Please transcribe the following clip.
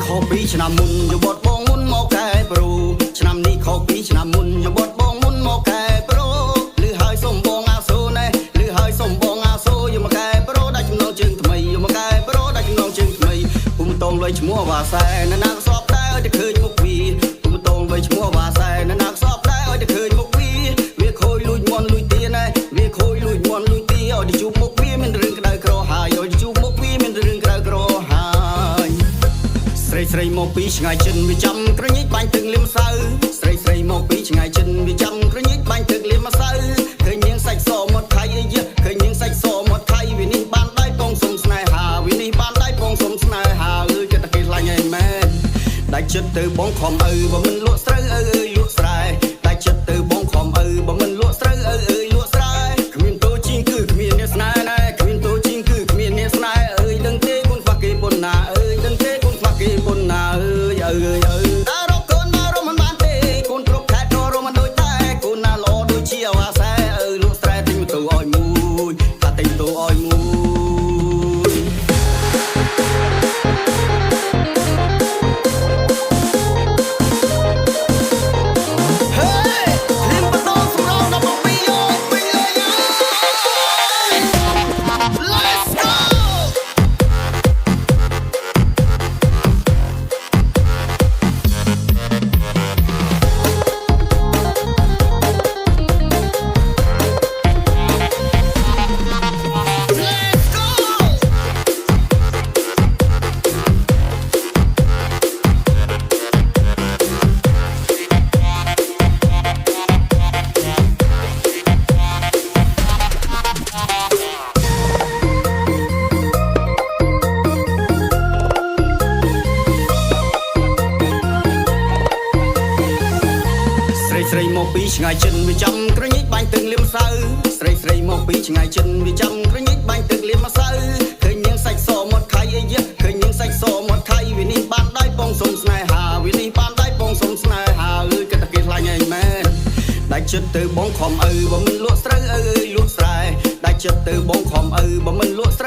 ខុសពីឆ្នាំមុនយកបត់បងមុនមកកែប្រូឆ្នាំនេះខុសពីឆ្នាំមុនយកបត់បងមុនមកកែប្រូលឺហើយសុំបងអាសូណែលឺហើយសុំបងអាសូយកមកកែប្រូដាច់ចំណងជើងថ្មីយកមកកែប្រូដាច់ចំណងជើងថ្មីពុំតងលុយឈ្មោះវ៉ាសែណណាក៏សពដែរឲ្យតែឃើញមុខវាពុំតងលុយឈ្មោះវ៉ាសែណណាក៏សពដែរឲ្យតែឃើញមុខវាខូចលួចមន់លួចទៀណែវាខូចលួចមន់លួចទៀឲ្យតែជួបមុខវាមានរឿងក្តៅក្រហាយឲ្យតែជួបមុខវាមានរឿងក្តៅក្រហាយស្រីមកពីឆ្ងាយចិនវាចាំក្រញិចបាញ់ទឹកលៀមម្សៅស្រីមកពីឆ្ងាយចិនវាចាំក្រញិចបាញ់ទឹកលៀមម្សៅឃើញនាងសាច់សមាត់ថៃអីយឃើញនាងសាច់សមាត់ថៃវានេះបានដៃពងសុំស្នេហាវានេះបានដៃពងសុំស្នេហាអើយគេតែគេឡាញ់ឯមែនដាច់ចិត្តទៅបងខំអើបើមិនលក់ស្រូវអើយលក់ស្រែដាច់ចិត្តទៅបងខំអើបើមិនលក់ស្រូវអើយលក់ស្រែគ្មានតូជីងគឺគ្មានអ្នកស្នេហ៍ណែគ្មានតូជីងគឺគ្មានអ្នកស្នេហ៍អើយដឹងទេគុនខ្វះគេប៉ុណ្ណាអើយដឹងទេគុនខ្វះគេប៉ុណ្ណាអើយអើយអើយតារកកូនណារមិនបានទេកូនគ្រប់ខែក៏រមិនដូចតែកូនណាល្អដូចជាអាវ៉ាសែអើយលក់ស្រែទិញម៉ូតូឲ្យមួយថាទិញម៉ូតូឲ្យមួយស្រីមកពីឆ្ងាយចិនវាចាំក្រញិចបាញ់ទឹកលៀមម្សៅស្រីមកពីឆ្ងាយចិនវាចាំក្រញិចបាញ់ទឹកលៀមម្សៅឃើញនាងសាច់សមាត់ខៃអីយឃើញនាងសាច់សមាត់ខៃវានេះបានដៃពងសុំស្នេហាវានេះបានដៃពងសុំស្នេហាអើយគេតែគេខ្លាញ់ឯមែនដាច់ចិត្តទៅបងខំអើបើមិនលក់ស្រូវអើយលក់ស្រែដាច់ចិត្តទៅបងខំអើបើមិនលក់ស្រែ